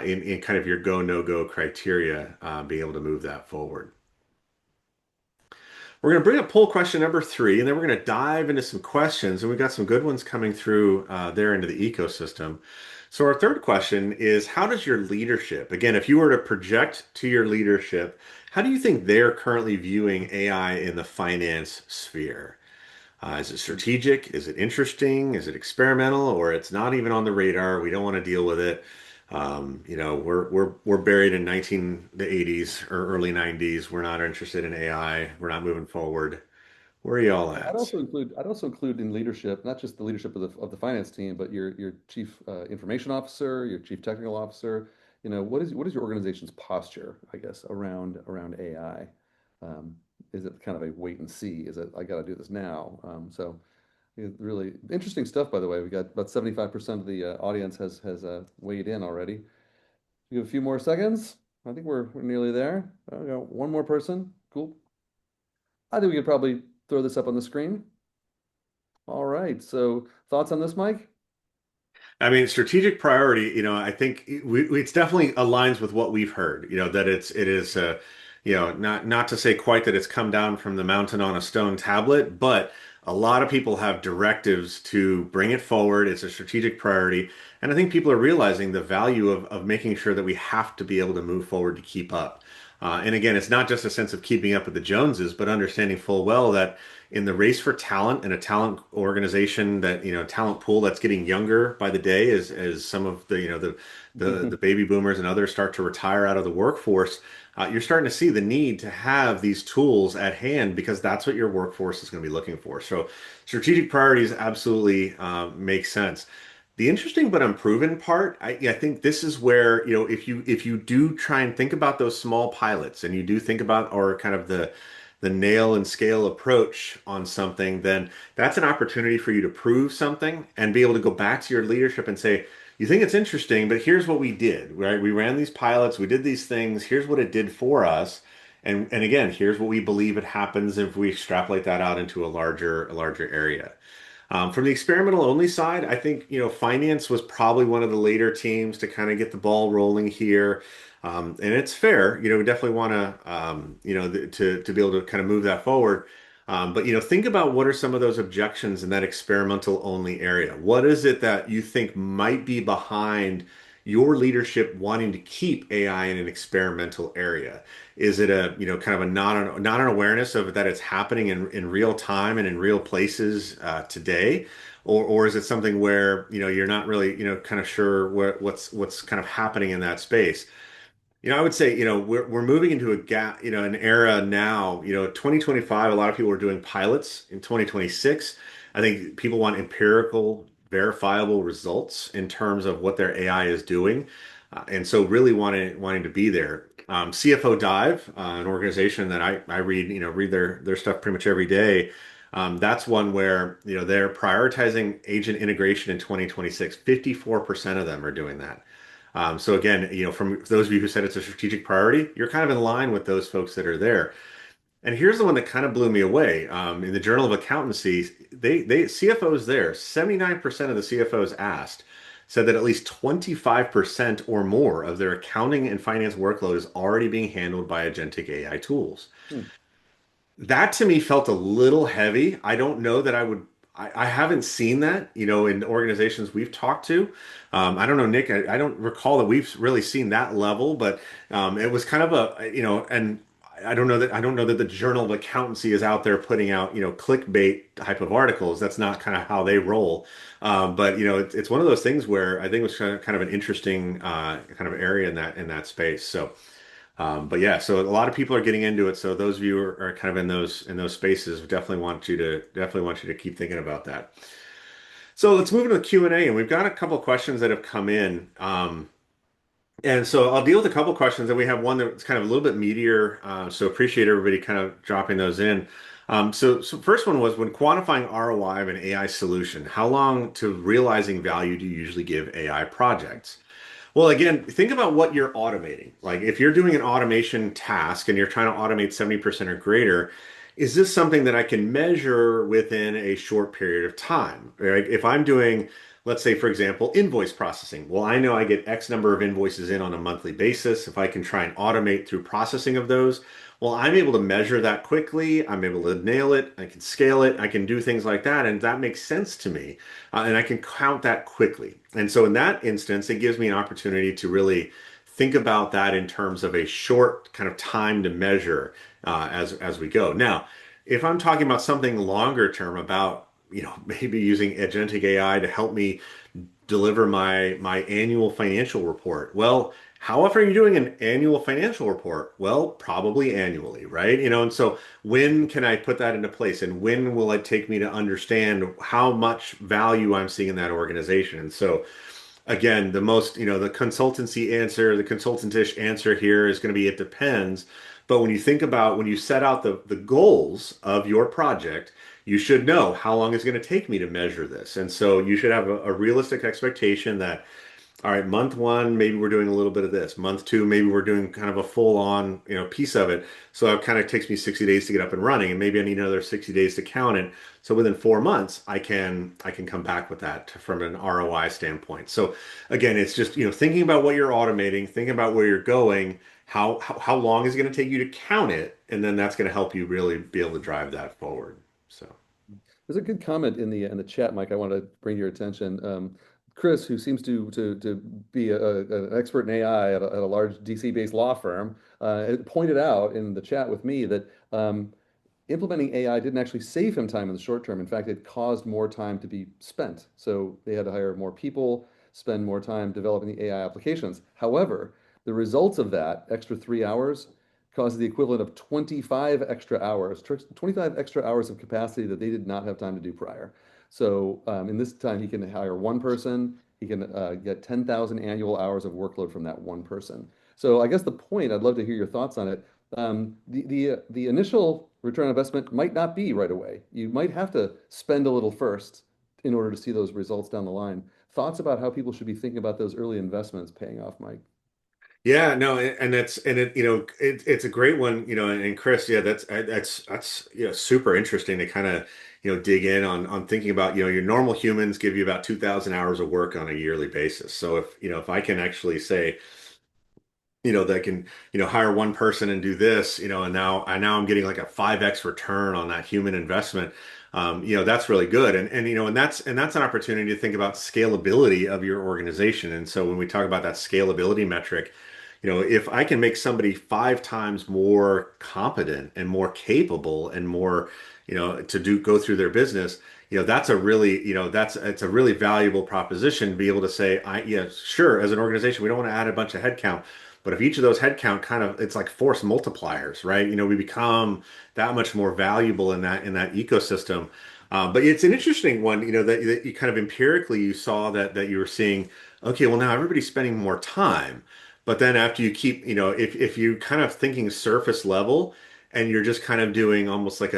S2: in kind of your go, no go criteria, being able to move that forward. We're going to bring up poll question number three, and then we're going to dive into some questions. And we've got some good ones coming through there into the ecosystem. So, our third question is, how does your leadership, again, if you were to project to your leadership, how do you think they're currently viewing AI in the finance sphere? Is it strategic? Is it interesting? Is it experimental? Or it's not even on the radar? We don't want to deal with it. We're buried in the 80s or early 90s. We're not interested in AI. We're not moving forward. Where are y'all
S1: Yeah,
S2: at?
S1: I'd also include in leadership, not just the leadership of the finance team, but your chief information officer, your chief technical officer. What is your organization's posture, I guess, around AI? Um, is it kind of a wait and see? Is it I got to do this now? Really interesting stuff, by the way. We got about 75% of the audience has weighed in already. We have a few more seconds. I think we're nearly there. We got one more person. Cool. I think we could probably throw this up on the screen. All right. So thoughts on this, Mike?
S2: I mean, strategic priority, I think it's definitely aligns with what we've heard, that it is, not to say quite that it's come down from the mountain on a stone tablet, but a lot of people have directives to bring it forward. It's a strategic priority. And I think people are realizing the value of making sure that we have to be able to move forward to keep up. And again, it's not just a sense of keeping up with the Joneses, but understanding full well that in the race for talent and a talent organization that talent pool that's getting younger by the day as some of the baby boomers and others start to retire out of the workforce, you're starting to see the need to have these tools at hand because that's what your workforce is going to be looking for. So strategic priorities absolutely make sense. The interesting but unproven part, I think this is where, if you do try and think about those small pilots and you do think about or kind of the nail and scale approach on something, then that's an opportunity for you to prove something and be able to go back to your leadership and say, you think it's interesting, but here's what we did, right? We ran these pilots, we did these things, here's what it did for us. And again, here's what we believe it happens if we extrapolate that out into a larger area. From the experimental only side, I think, finance was probably one of the later teams to kind of get the ball rolling here. And it's fair, we definitely want to, to be able to kind of move that forward. But, think about what are some of those objections in that experimental only area. What is it that you think might be behind your leadership wanting to keep AI in an experimental area? Is it kind of not an awareness of that it's happening in real time and in real places today? Or is it something where, you're not really, kind of sure what's kind of happening in that space? I would say, we're moving into a gap, an era now, 2025, a lot of people are doing pilots. In 2026, I think people want empirical, verifiable results in terms of what their AI is doing. And so really wanting to be there. CFO Dive, an organization that I read their stuff pretty much every day. That's one where, they're prioritizing agent integration in 2026. 54% of them are doing that. So again, from those of you who said it's a strategic priority, you're kind of in line with those folks that are there. And here's the one that kind of blew me away. In the Journal of Accountancy, they CFOs there, 79% of the CFOs asked said that at least 25% or more of their accounting and finance workload is already being handled by agentic AI tools.
S1: Hmm.
S2: That to me felt a little heavy. I don't know that I haven't seen that, in organizations we've talked to. I don't know, Nick, I don't recall that we've really seen that level, but it was kind of and I don't know that the Journal of Accountancy is out there putting out, clickbait type of articles. That's not kind of how they roll. But it's one of those things where I think it was kind of an interesting kind of area in that space. So, but yeah, so a lot of people are getting into it. So those of you who are kind of in those spaces, definitely want you to keep thinking about that. So let's move into the Q&A, and we've got a couple of questions that have come in. And so I'll deal with a couple of questions, and we have one that's kind of a little bit meatier. So appreciate everybody kind of dropping those in. So first one was, when quantifying ROI of an AI solution, how long to realizing value do you usually give AI projects? Well, again, think about what you're automating. Like if you're doing an automation task and you're trying to automate 70% or greater, is this something that I can measure within a short period of time? Right? If I'm doing, let's say, for example, invoice processing, well, I know I get X number of invoices in on a monthly basis. If I can try and automate through processing of those, well, I'm able to measure that quickly. I'm able to nail it. I can scale it. I can do things like that. And that makes sense to me. And I can count that quickly. And so in that instance, it gives me an opportunity to really think about that in terms of a short kind of time to measure as we go. Now, if I'm talking about something longer term, about maybe using agentic AI to help me deliver my annual financial report. Well, how often are you doing an annual financial report? Well, probably annually, right? And so when can I put that into place, and when will it take me to understand how much value I'm seeing in that organization? And so again, the consultancy answer, the consultantish answer here is going to be it depends. But when you think about when you set out the goals of your project, you should know how long it's going to take me to measure this. And so you should have a realistic expectation that, all right, month one, maybe we're doing a little bit of this. Month two, maybe we're doing kind of a full on, piece of it. So it kind of takes me 60 days to get up and running, and maybe I need another 60 days to count it. So within 4 months, I can come back with that from an ROI standpoint. So again, it's just, thinking about what you're automating, thinking about where you're going, how long is it going to take you to count it, and then that's going to help you really be able to drive that forward. So.
S1: There's a good comment in the chat, Mike. I want to bring to your attention. Chris, who seems to be an expert in AI at a large DC-based law firm, pointed out in the chat with me that implementing AI didn't actually save him time in the short term. In fact, it caused more time to be spent. So they had to hire more people, spend more time developing the AI applications. However, the results of that extra 3 hours caused the equivalent of 25 extra hours, 25 extra hours of capacity that they did not have time to do prior. So in this time, he can hire one person. He can get 10,000 annual hours of workload from that one person. So I guess the point, I'd love to hear your thoughts on it. The initial return on investment might not be right away. You might have to spend a little first in order to see those results down the line. Thoughts about how people should be thinking about those early investments paying off, Mike?
S2: Yeah, no, it's a great one, and Chris, yeah, that's super interesting to kind of dig in on thinking about your normal humans give you about 2,000 hours of work on a yearly basis. So if I can actually say that can, hire one person and do this, and now I'm getting like a 5x return on that human investment. That's really good. And that's an opportunity to think about scalability of your organization. And so when we talk about that scalability metric, if I can make somebody 5 times more competent and more capable and more, go through their business, that's a really, it's a really valuable proposition to be able to say, yeah, sure, as an organization, we don't want to add a bunch of headcount, but if each of those headcount it's like force multipliers, right? We become that much more valuable in that ecosystem. But it's an interesting one, that you kind of empirically you saw that you were seeing, okay, well now everybody's spending more time. But then after you keep, if you kind of thinking surface level and you're just kind of doing almost like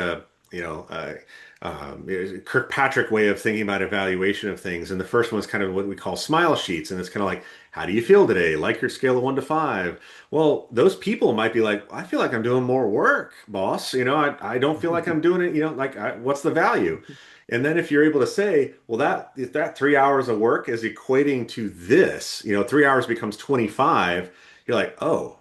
S2: Kirkpatrick way of thinking about evaluation of things. And the first one is kind of what we call smile sheets. And it's kind of like, how do you feel today? Like your scale of 1 to 5. Well, those people might be like, I feel like I'm doing more work, boss. I don't feel like I'm doing it, what's the value? And then if you're able to say, well, if that 3 hours of work is equating to this, 3 hours becomes 25, you're like, oh,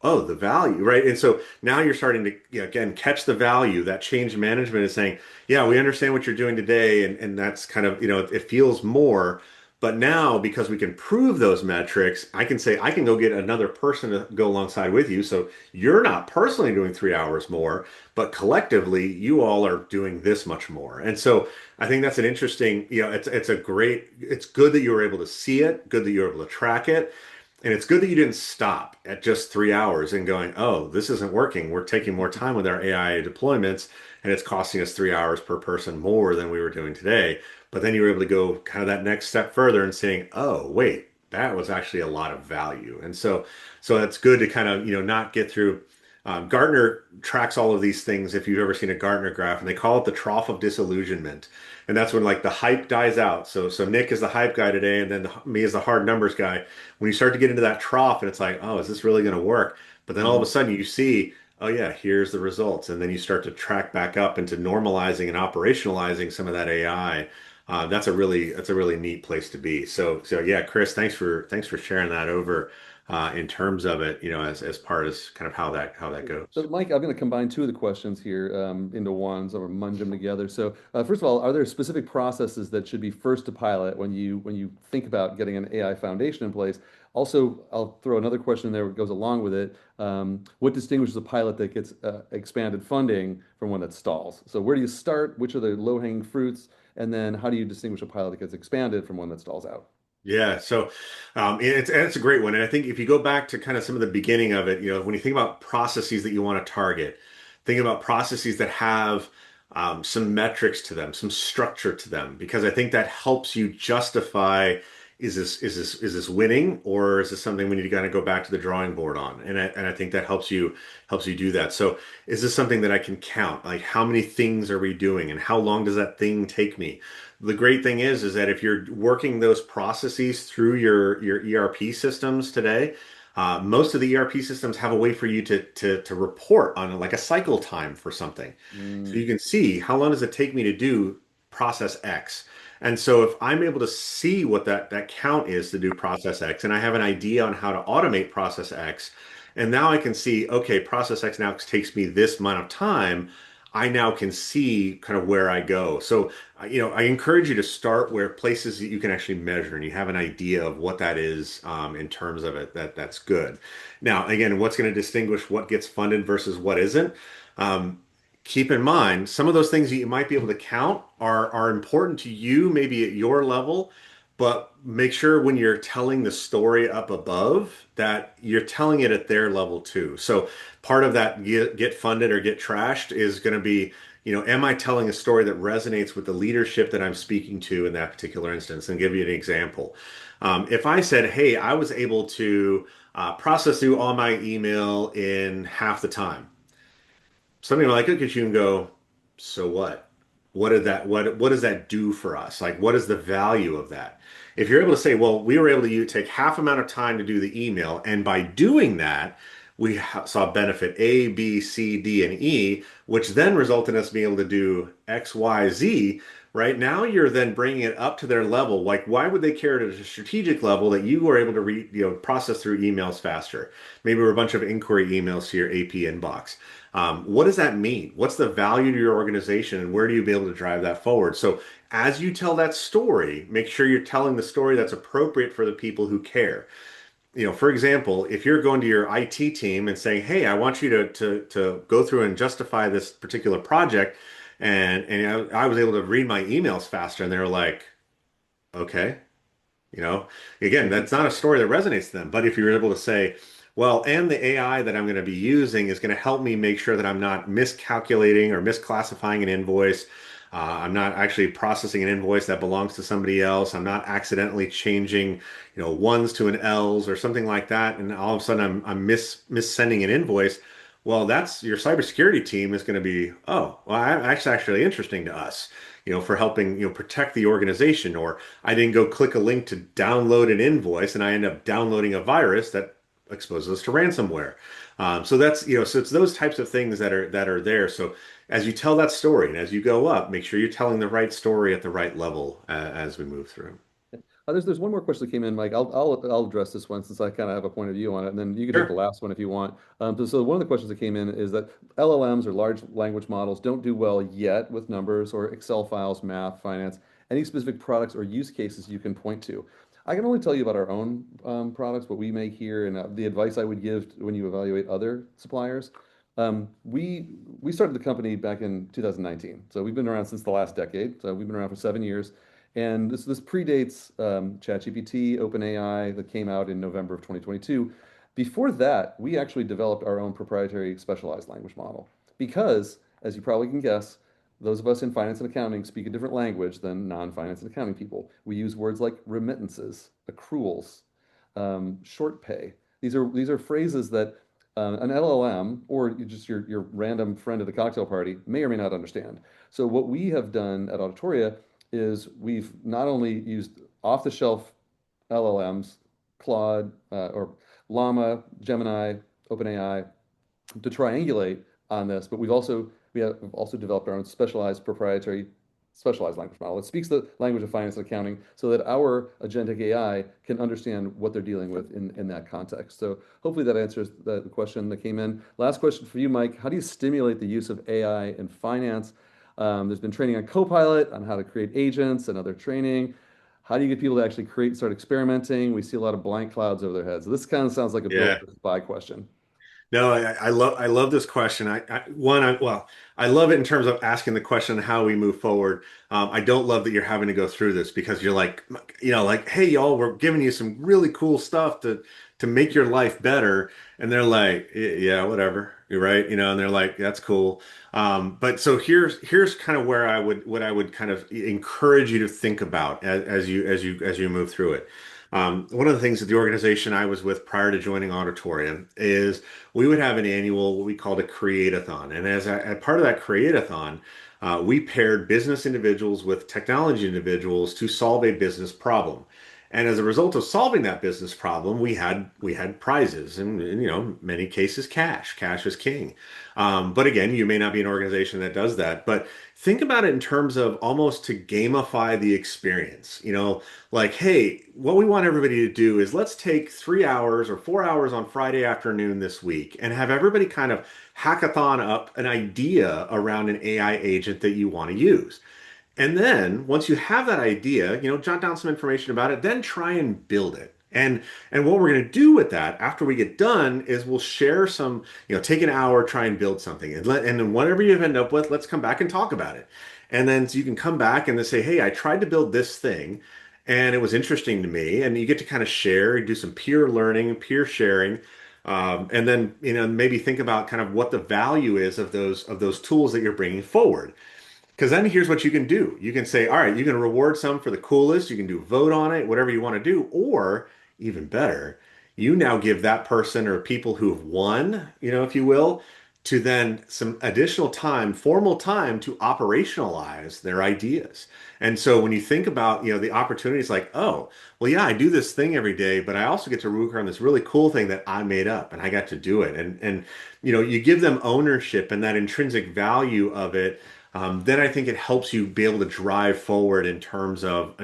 S2: the value, right? And so now you're starting to, again, catch the value. That change management is saying, yeah, we understand what you're doing today. And that's kind of, it feels more. But now, because we can prove those metrics, I can say, I can go get another person to go alongside with you. So you're not personally doing 3 hours more, but collectively, you all are doing this much more. And so I think that's an interesting, it's good that you were able to see it, good that you were able to track it. And it's good that you didn't stop at just 3 hours and going, oh, this isn't working. We're taking more time with our AI deployments, and it's costing us 3 hours per person more than we were doing today. But then you were able to go kind of that next step further and saying, oh, wait, that was actually a lot of value. And so that's good to kind of, not get through. Gartner tracks all of these things if you've ever seen a Gartner graph, and they call it the trough of disillusionment. And that's when like the hype dies out. So Nick is the hype guy today, and then me as the hard numbers guy. When you start to get into that trough, and it's like, oh, is this really going to work? But then all of a
S1: Mhm.
S2: sudden you see, oh yeah, here's the results, and then you start to track back up into normalizing and operationalizing some of that AI. That's a really neat place to be. So yeah, Chris, thanks for sharing that over in terms of it, as part as kind of how that
S1: So,
S2: goes.
S1: Mike, I'm going to combine two of the questions here into one, so I'm going to munge them together. So, first of all, are there specific processes that should be first to pilot when you think about getting an AI foundation in place? Also, I'll throw another question in there that goes along with it. What distinguishes a pilot that gets expanded funding from one that stalls? So, where do you start? Which are the low-hanging fruits? And then, how do you distinguish a pilot that gets expanded from one that stalls out?
S2: Yeah, so it's a great one, and I think if you go back to kind of some of the beginning of it, when you think about processes that you want to target, think about processes that have some metrics to them, some structure to them, because I think that helps you justify is this winning, or is this something we need to kind of go back to the drawing board on? And I think that helps you do that. So is this something that I can count? Like how many things are we doing, and how long does that thing take me? The great thing is that if you're working those processes through your ERP systems today, most of the ERP systems have a way for you to report on like a cycle time for something. So
S1: Mm,
S2: you can see how long does it take me to do process X. And so if I'm able to see what that count is to do process X, and I have an idea on how to automate process X, and now I can see, okay, process X now takes me this amount of time. I now can see kind of where I go. So I encourage you to start where places that you can actually measure and you have an idea of what that is in terms of it. That's good. Now, again, what's going to distinguish what gets funded versus what isn't? Um, Keep in mind some of those things that you might be able to count are important to you, maybe at your level, but make sure when you're telling the story up above that you're telling it at their level too. So part of that get funded or get trashed is going to be, am I telling a story that resonates with the leadership that I'm speaking to in that particular instance? And give you an example. If I said, hey, I was able to process through all my email in half the time, something like look at you and go, so what? What does that do for us? Like, what is the value of that? If you're able to say, well, we were able to take half amount of time to do the email, and by doing that, we saw benefit A, B, C, D, and E, which then resulted in us being able to do X, Y, Z. Right now, you're then bringing it up to their level. Like, why would they care at a strategic level that you were able to process through emails faster? Maybe we're a bunch of inquiry emails to your AP inbox. What does that mean? What's the value to your organization, and where do you be able to drive that forward? So, as you tell that story, make sure you're telling the story that's appropriate for the people who care. For example, if you're going to your IT team and saying, "Hey, I want you to go through and justify this particular project," and I was able to read my emails faster, and they were like, "Okay." You know, again, that's not a story that resonates to them. But if you're able to say, well, and the AI that I'm going to be using is going to help me make sure that I'm not miscalculating or misclassifying an invoice. I'm not actually processing an invoice that belongs to somebody else. I'm not accidentally changing, ones to an L's or something like that. And all of a sudden I'm missending an invoice. Well, that's your cybersecurity team is going to be, oh, well, that's actually interesting to us, for helping, protect the organization. Or I didn't go click a link to download an invoice and I end up downloading a virus that exposes us to ransomware. So that's, so it's those types of things that are there. So as you tell that story and as you go up, make sure you're telling the right story at the right level as we move through.
S1: there's one more question that came in, Mike. I'll address this one since I kind of have a point of view on it, and then you can take the
S2: Sure.
S1: last one if you want. So one of the questions that came in is that LLMs or large language models don't do well yet with numbers or Excel files, math, finance. any specific products or use cases you can point to. I can only tell you about our own products, what we make here, and the advice I would give when you evaluate other suppliers. We started the company back in 2019, so we've been around since the last decade. So we've been around for 7 years, and this predates ChatGPT, OpenAI that came out in November of 2022. Before that, we actually developed our own proprietary specialized language model because, as you probably can guess, those of us in finance and accounting speak a different language than non-finance and accounting people. We use words like remittances, accruals, short pay. These are phrases that an LLM or just your random friend at a cocktail party may or may not understand. So what we have done at Auditoria is we've not only used off-the-shelf LLMs, Claude or Llama, Gemini, OpenAI, to triangulate on this, but we've also developed our own specialized proprietary specialized language model. It speaks the language of finance and accounting so that our agentic AI can understand what they're dealing with in that context. So hopefully that answers the question that came in. Last question for you, Mike. How do you stimulate the use of AI in finance? There's been training on Copilot on how to create agents and other training. How do you get people to actually start experimenting? We see a lot of blank clouds over their heads. So this kind of sounds like a build
S2: Yeah.
S1: versus buy question.
S2: No, I love this question. Well, I love it in terms of asking the question how we move forward. I don't love that you're having to go through this because you're like, like, hey, y'all, we're giving you some really cool stuff to make your life better, and they're like, yeah, whatever, you're right, and they're like, that's cool. But so here's kind of where what I would kind of encourage you to think about as you move through it. One of the things that the organization I was with prior to joining Auditorium is we would have an annual, what we called a create-a-thon. And as part of that create-a-thon, we paired business individuals with technology individuals to solve a business problem. And as a result of solving that business problem, we had prizes and many cases cash. Cash is king. But again, you may not be an organization that does that. But think about it in terms of almost to gamify the experience. Like, hey, what we want everybody to do is let's take 3 hours or 4 hours on Friday afternoon this week and have everybody kind of hackathon up an idea around an AI agent that you want to use. And then once you have that idea, jot down some information about it, then try and build it. And what we're going to do with that after we get done is we'll share some, take an hour, try and build something. And then whatever you end up with, let's come back and talk about it. And then so you can come back and then say, hey, I tried to build this thing and it was interesting to me. And you get to kind of share, do some peer learning, peer sharing. And then, maybe think about kind of what the value is of those tools that you're bringing forward. Because then here's what you can do. You can say, all right, you can reward some for the coolest. You can do vote on it, whatever you want to do. Or even better, you now give that person or people who have won, if you will, to then some additional time, formal time to operationalize their ideas. And so when you think about, the opportunities like, oh, well, yeah, I do this thing every day, but I also get to work on this really cool thing that I made up and I got to do it. And you give them ownership and that intrinsic value of it, then I think it helps you be able to drive forward in terms of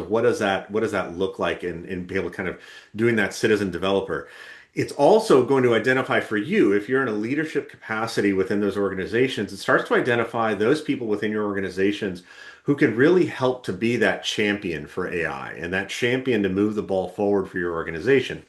S2: what does that look like and be able to kind of doing that citizen developer. It's also going to identify for you, if you're in a leadership capacity within those organizations, it starts to identify those people within your organizations who can really help to be that champion for AI and that champion to move the ball forward for your organization.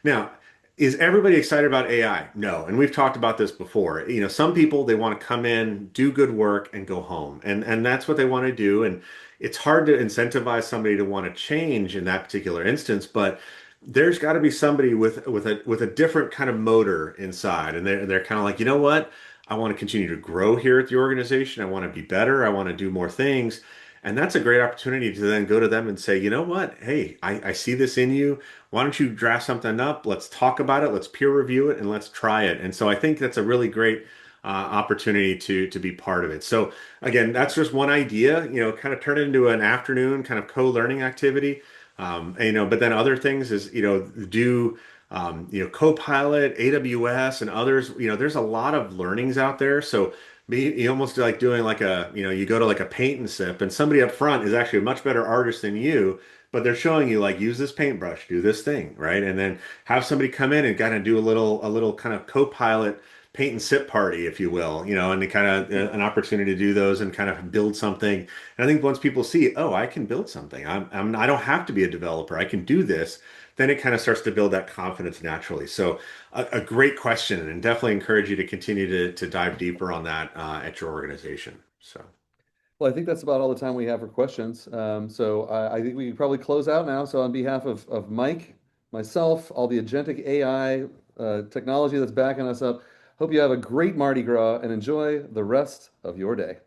S2: Now, is everybody excited about AI? No. And we've talked about this before. Some people they want to come in, do good work, and go home. And that's what they want to do. And it's hard to incentivize somebody to want to change in that particular instance, but there's got to be somebody with a different kind of motor inside. And they're kind of like, you know what? I want to continue to grow here at the organization. I want to be better. I want to do more things. And that's a great opportunity to then go to them and say, you know what? Hey, I see this in you. Why don't you draft something up? Let's talk about it. Let's peer review it and let's try it. And so I think that's a really great opportunity to be part of it. So again, that's just one idea, kind of turn it into an afternoon kind of co-learning activity. But then other things is, do Copilot, AWS and others, there's a lot of learnings out there. So you almost like doing like you go to like a paint and sip and somebody up front is actually a much better artist than you but they're showing you like use this paintbrush, do this thing, right? And then have somebody come in and kind of do a little kind of co-pilot paint and sip party, if you will, and kind of an opportunity to do those and kind of build something. And I think once people see, oh, I can build something. I don't have to be a developer. I can do this. Then it kind of starts to build that confidence naturally. So a great question, and definitely encourage you to continue to dive deeper on that at your organization. So.
S1: Well, I think that's about all the time we have for questions. So I think we can probably close out now. So on behalf of Mike, myself, all the agentic AI technology that's backing us up, hope you have a great Mardi Gras and enjoy the rest of your day.